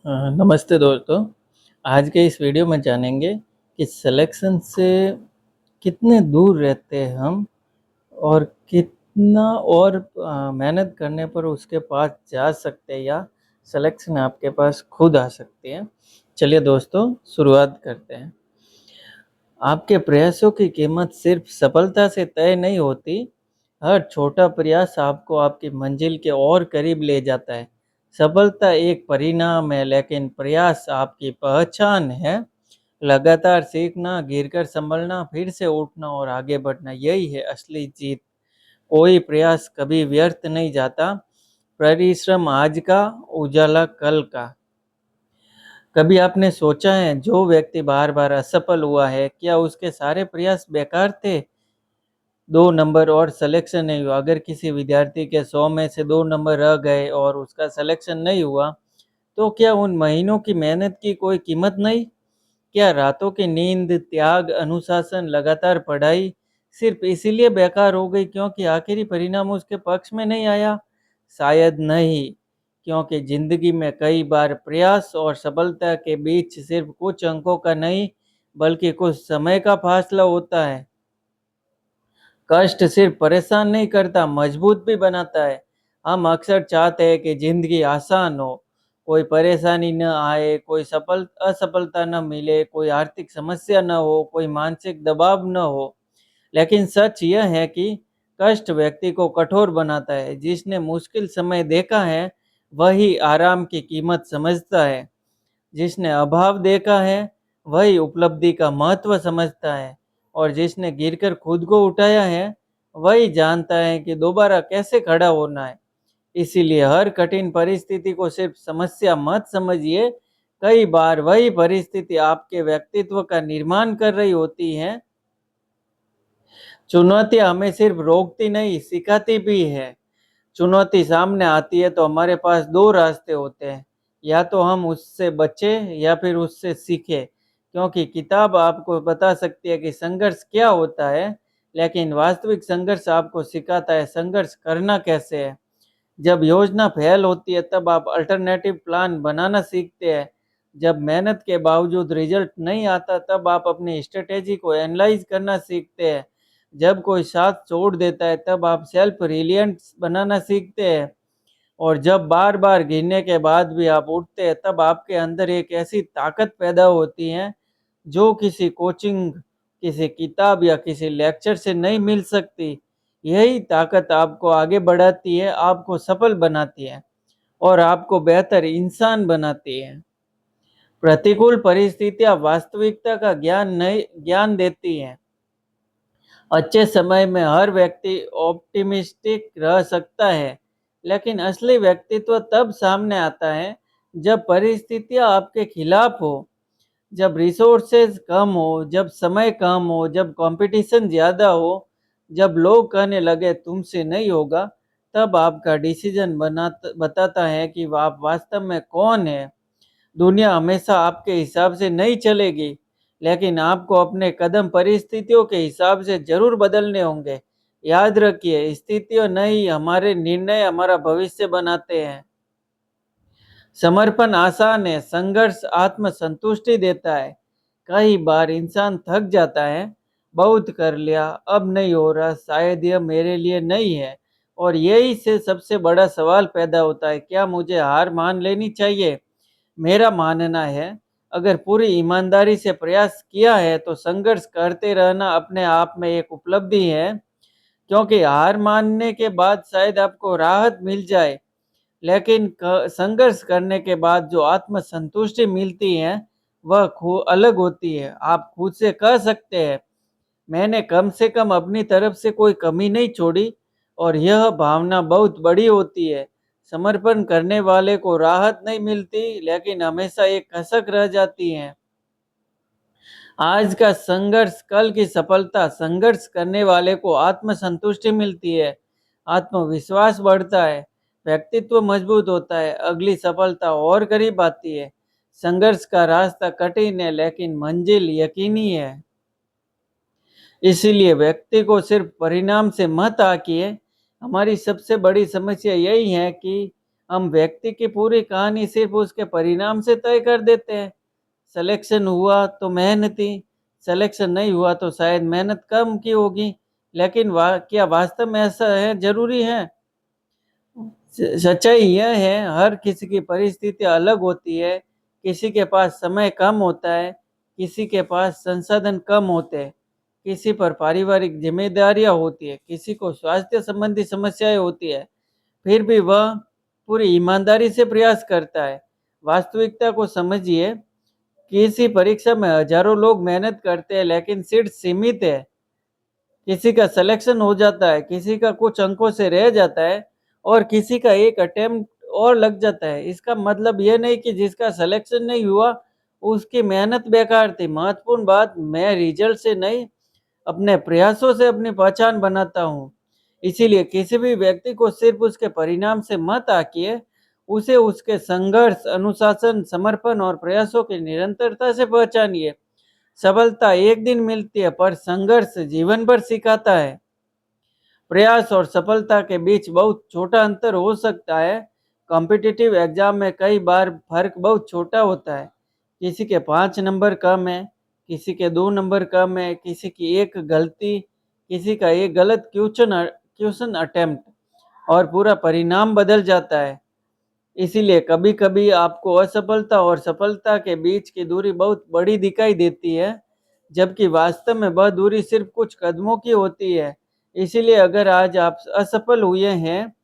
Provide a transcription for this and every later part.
नमस्ते दोस्तों। आज के इस वीडियो में जानेंगे कि सिलेक्शन से कितने दूर रहते हैं हम और कितना और मेहनत करने पर उसके पास जा सकते हैं या सिलेक्शन आपके पास खुद आ सकती है। चलिए दोस्तों शुरुआत करते हैं। आपके प्रयासों की कीमत सिर्फ सफलता से तय नहीं होती। हर छोटा प्रयास आपको आपकी मंजिल के और करीब ले जाता है। सफलता एक परिणाम है, लेकिन प्रयास आपकी पहचान है। लगातार सीखना, गिरकर संभलना, फिर से उठना और आगे बढ़ना, यही है असली जीत। कोई प्रयास कभी व्यर्थ नहीं जाता। परिश्रम आज का, उजाला कल का। कभी आपने सोचा है जो व्यक्ति बार बार असफल हुआ है, क्या उसके सारे प्रयास बेकार थे? 2 नंबर और सिलेक्शन नहीं हुआ। अगर किसी विद्यार्थी के 100 में से 2 नंबर रह गए और उसका सिलेक्शन नहीं हुआ, तो क्या उन महीनों की मेहनत की कोई कीमत नहीं? क्या रातों की नींद, त्याग, अनुशासन, लगातार पढ़ाई सिर्फ इसीलिए बेकार हो गई क्योंकि आखिरी परिणाम उसके पक्ष में नहीं आया? शायद नहीं, क्योंकि जिंदगी में कई बार प्रयास और सफलता के बीच सिर्फ कुछ अंकों का नहीं, बल्कि कुछ समय का फासला होता है। कष्ट सिर्फ परेशान नहीं करता, मजबूत भी बनाता है। हम अक्सर चाहते हैं कि ज़िंदगी आसान हो, कोई परेशानी न आए, कोई असफलता न मिले, कोई आर्थिक समस्या न हो, कोई मानसिक दबाव न हो। लेकिन सच यह है कि कष्ट व्यक्ति को कठोर बनाता है। जिसने मुश्किल समय देखा है, वही आराम की कीमत समझता है। जिसने अभाव देखा है, वही उपलब्धि का महत्व समझता है। और जिसने गिरकर खुद को उठाया है, वही जानता है कि दोबारा कैसे खड़ा होना है। इसीलिए हर कठिन परिस्थिति को सिर्फ समस्या मत समझिए। कई बार वही परिस्थिति आपके व्यक्तित्व का निर्माण कर रही होती है। चुनौतियाँ हमें सिर्फ रोकती नहीं, सिखाती भी है। चुनौती सामने आती है तो हमारे पास 2 रास्ते होते हैं, या तो हम उससे बचें या फिर उससे सीखें। क्योंकि किताब आपको बता सकती है कि संघर्ष क्या होता है, लेकिन वास्तविक संघर्ष आपको सिखाता है संघर्ष करना कैसे है। जब योजना फेल होती है तब आप अल्टरनेटिव प्लान बनाना सीखते हैं। जब मेहनत के बावजूद रिजल्ट नहीं आता तब आप अपनी स्ट्रेटेजी को एनालाइज करना सीखते हैं। जब कोई साथ छोड़ देता है तब आप सेल्फ रिलियंस बनाना सीखते हैं। और जब बार-बार गिरने के बाद भी आप उठते हैं तब आपके अंदर एक ऐसी ताकत पैदा होती है जो किसी कोचिंग, किसी किताब या किसी लेक्चर से नहीं मिल सकती। यही ताकत आपको आगे बढ़ाती है, आपको सफल बनाती है और आपको बेहतर इंसान बनाती है। प्रतिकूल परिस्थितियाँ वास्तविकता का ज्ञान देती हैं। अच्छे समय में हर व्यक्ति ऑप्टिमिस्टिक रह सकता है, लेकिन असली व्यक्तित्व तब सामने आता है जब परिस्थितियाँ आपके खिलाफ हो, जब रिसोर्सेज कम हो, जब समय कम हो, जब कंपटीशन ज़्यादा हो, जब लोग कहने लगे तुमसे नहीं होगा, तब आपका डिसीजन बताता है कि आप वास्तव में कौन है। दुनिया हमेशा आपके हिसाब से नहीं चलेगी, लेकिन आपको अपने कदम परिस्थितियों के हिसाब से ज़रूर बदलने होंगे। याद रखिए, स्थितियों नहीं, हमारे निर्णय हमारा भविष्य बनाते हैं। समर्पण आसान है, संघर्ष आत्मसंतुष्टि देता है। कई बार इंसान थक जाता है, बहुत कर लिया, अब नहीं हो रहा, शायद यह मेरे लिए नहीं है। और यही से सबसे बड़ा सवाल पैदा होता है, क्या मुझे हार मान लेनी चाहिए? मेरा मानना है, अगर पूरी ईमानदारी से प्रयास किया है तो संघर्ष करते रहना अपने आप में एक उपलब्धि है। क्योंकि हार मानने के बाद शायद आपको राहत मिल जाए, लेकिन संघर्ष करने के बाद जो आत्मसंतुष्टि मिलती है वह अलग होती है। आप खुद से कह सकते हैं, मैंने कम से कम अपनी तरफ से कोई कमी नहीं छोड़ी, और यह भावना बहुत बड़ी होती है। समर्पण करने वाले को राहत नहीं मिलती, लेकिन हमेशा एक कसक रह जाती है। आज का संघर्ष कल की सफलता। संघर्ष करने वाले को आत्मसंतुष्टि मिलती है, आत्मविश्वास बढ़ता है, व्यक्तित्व मजबूत होता है, अगली सफलता और करीब आती है। संघर्ष का रास्ता कठिन है, लेकिन मंजिल यकीनी है। इसीलिए व्यक्ति को सिर्फ परिणाम से मत आंकिए। हमारी सबसे बड़ी समस्या यही है कि हम व्यक्ति की पूरी कहानी सिर्फ उसके परिणाम से तय कर देते हैं। सिलेक्शन हुआ तो मेहनती, सिलेक्शन नहीं हुआ तो शायद मेहनत कम की होगी। लेकिन क्या वास्तव में ऐसा है? ज़रूरी है? सच्चाई यह है, हर किसी की परिस्थिति अलग होती है। किसी के पास समय कम होता है, किसी के पास संसाधन कम होते हैं, किसी पर पारिवारिक ज़िम्मेदारियाँ होती है, किसी को स्वास्थ्य संबंधी समस्याएँ होती है। फिर भी वह पूरी ईमानदारी से प्रयास करता है। वास्तविकता को समझिए, किसी परीक्षा में हज़ारों लोग मेहनत करते हैं लेकिन सीट सीमित है। किसी का सिलेक्शन हो जाता है, किसी का कुछ अंकों से रह जाता है और किसी का एक अटेम्प्ट और लग जाता है। इसका मतलब ये नहीं कि जिसका सिलेक्शन नहीं हुआ, उसकी मेहनत बेकार थी। महत्वपूर्ण बात, मैं रिजल्ट से नहीं, अपने प्रयासों से अपनी पहचान बनाता हूँ। इसीलिए किसी भी व्यक्ति को सिर्फ उसके परिणाम से मत आँकिए, उसे उसके संघर्ष, अनुशासन, समर्पण और प्रयासों की निरंतरता से पहचानिए। सफलता एक दिन मिलती है, पर संघर्ष जीवन भर सिखाता है। प्रयास और सफलता के बीच बहुत छोटा अंतर हो सकता है। कॉम्पिटिटिव एग्जाम में कई बार फर्क बहुत छोटा होता है। किसी के 5 नंबर कम है, किसी के 2 नंबर कम है, किसी की एक गलती, किसी का एक गलत क्वेश्चन अटेम्प्ट और पूरा परिणाम बदल जाता है। इसीलिए कभी-कभी आपको असफलता और सफलता के बीच की दूरी बहुत बड़ी दिखाई देती है, जबकि वास्तव में वह दूरी सिर्फ कुछ कदमों की होती है। इसीलिए अगर आज आप असफल हुए हैं,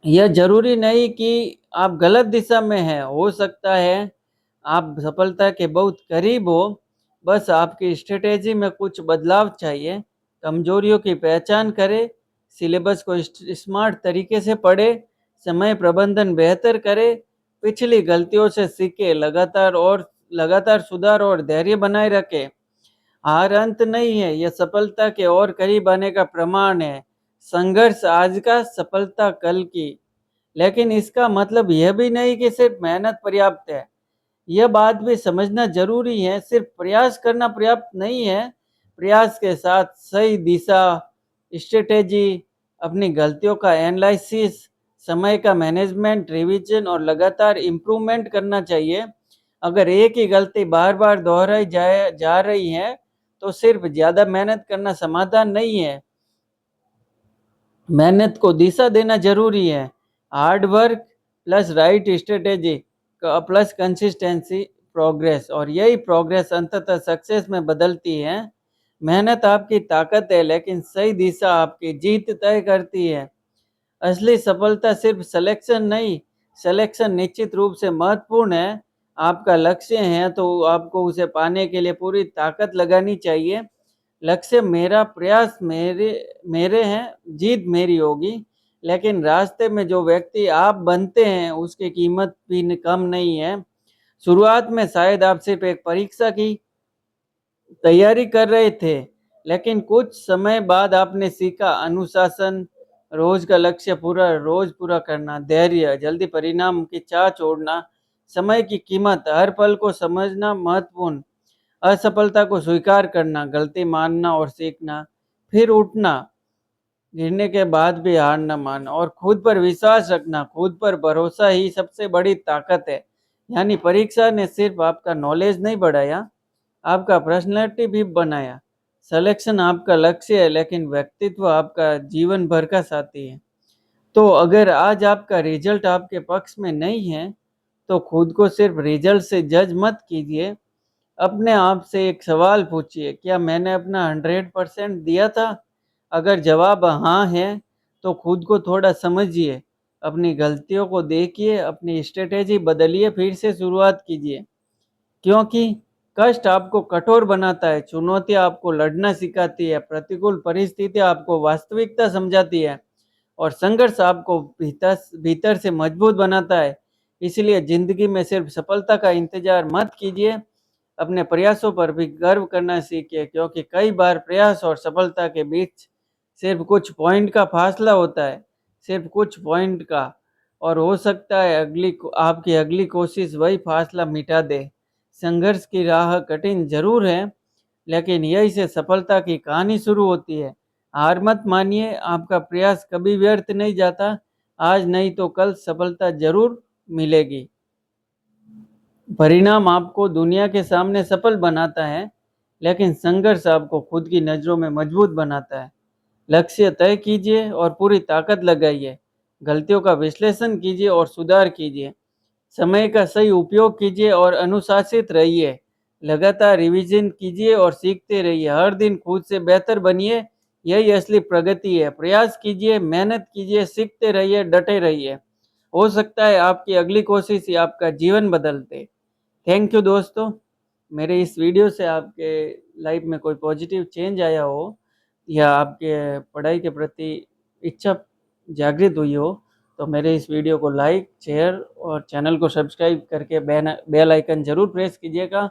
यह ज़रूरी नहीं कि आप गलत दिशा में हैं। हो सकता है आप सफलता के बहुत करीब हो, बस आपकी स्ट्रैटेजी में कुछ बदलाव चाहिए। कमज़ोरियों की पहचान करें, सिलेबस को स्मार्ट तरीके से पढ़ें, समय प्रबंधन बेहतर करें, पिछली गलतियों से सीखें, लगातार सुधार और धैर्य बनाए रखें। हार अंत नहीं है, यह सफलता के और करीब आने का प्रमाण है। संघर्ष आज का, सफलता कल की। लेकिन इसका मतलब यह भी नहीं कि सिर्फ मेहनत पर्याप्त है। यह बात भी समझना ज़रूरी है, सिर्फ प्रयास करना पर्याप्त नहीं है। प्रयास के साथ सही दिशा, स्ट्रैटेजी, अपनी गलतियों का एनालिसिस, समय का मैनेजमेंट, रिवीजन और लगातार इम्प्रूवमेंट करना चाहिए। अगर एक ही गलती बार-बार दोहराई जा रही है, तो सिर्फ ज़्यादा मेहनत करना समाधान नहीं है। मेहनत को दिशा देना ज़रूरी है। Hard work plus right strategy plus consistency progress, और यही प्रोग्रेस अंततः सक्सेस में बदलती है। मेहनत आपकी ताकत है, लेकिन सही दिशा आपकी जीत तय करती है। असली सफलता सिर्फ सिलेक्शन नहीं, सिलेक्शन निश्चित रूप से महत्वपूर्ण है। आपका लक्ष्य है तो आपको उसे पाने के लिए पूरी ताकत लगानी चाहिए। लक्ष्य मेरा, प्रयास मेरे मेरे हैं, जीत मेरी होगी। लेकिन रास्ते में जो व्यक्ति आप बनते हैं, उसकी कीमत भी कम नहीं है। शुरुआत में शायद आप सिर्फ एक परीक्षा की तैयारी कर रहे थे, लेकिन कुछ समय बाद आपने सीखा अनुशासन, रोज पूरा करना, धैर्य, जल्दी परिणाम की चाह छोड़ना, समय की कीमत, हर पल को समझना महत्वपूर्ण, असफलता को स्वीकार करना, गलती मानना और सीखना, फिर उठना, गिरने के बाद भी हार न मानना और खुद पर विश्वास रखना। खुद पर भरोसा ही सबसे बड़ी ताकत है। यानी परीक्षा ने सिर्फ आपका नॉलेज नहीं बढ़ाया, आपका पर्सनैलिटी भी बनाया। सिलेक्शन आपका लक्ष्य है, लेकिन व्यक्तित्व आपका जीवन भर का साथी है। तो अगर आज आपका रिजल्ट आपके पक्ष में नहीं है, तो खुद को सिर्फ रिजल्ट से जज मत कीजिए। अपने आप से एक सवाल पूछिए, क्या मैंने अपना 100% दिया था? अगर जवाब हाँ है, तो खुद को थोड़ा समझिए, अपनी गलतियों को देखिए, अपनी स्ट्रेटेजी बदलिए, फिर से शुरुआत कीजिए। क्योंकि कष्ट आपको कठोर बनाता है, चुनौतियाँ आपको लड़ना सिखाती है, प्रतिकूल परिस्थितियाँ आपको वास्तविकता समझाती है और संघर्ष आपको भीतर भीतर से मजबूत बनाता है। इसलिए ज़िंदगी में सिर्फ सफलता का इंतज़ार मत कीजिए, अपने प्रयासों पर भी गर्व करना सीखिए, क्योंकि कई बार प्रयास और सफलता के बीच सिर्फ कुछ पॉइंट का फासला होता है, सिर्फ कुछ पॉइंट का, और हो सकता है आपकी अगली कोशिश वही फासला मिटा दे। संघर्ष की राह कठिन ज़रूर है, लेकिन यहीं से सफलता की कहानी शुरू होती है। हार मत मानिए, आपका प्रयास कभी व्यर्थ नहीं जाता। आज नहीं तो कल सफलता जरूर मिलेगी। परिणाम आपको दुनिया के सामने सफल बनाता है, लेकिन संघर्ष आपको खुद की नज़रों में मजबूत बनाता है। लक्ष्य तय कीजिए और पूरी ताकत लगाइए। गलतियों का विश्लेषण कीजिए और सुधार कीजिए। समय का सही उपयोग कीजिए और अनुशासित रहिए। लगातार रिवीजन कीजिए और सीखते रहिए। हर दिन खुद से बेहतर बनिए, यही असली प्रगति है। प्रयास कीजिए, मेहनत कीजिए, सीखते रहिए, डटे रहिए। हो सकता है आपकी अगली कोशिश ही आपका जीवन बदल दे। थैंक यू दोस्तों। मेरे इस वीडियो से आपके लाइफ में कोई पॉजिटिव चेंज आया हो या आपके पढ़ाई के प्रति इच्छा जागृत हुई हो, तो मेरे इस वीडियो को लाइक, शेयर और चैनल को सब्सक्राइब करके बेल आइकन ज़रूर प्रेस कीजिएगा।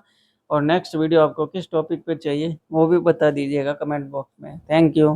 और नेक्स्ट वीडियो आपको किस टॉपिक पर चाहिए वो भी बता दीजिएगा कमेंट बॉक्स में। Thank you.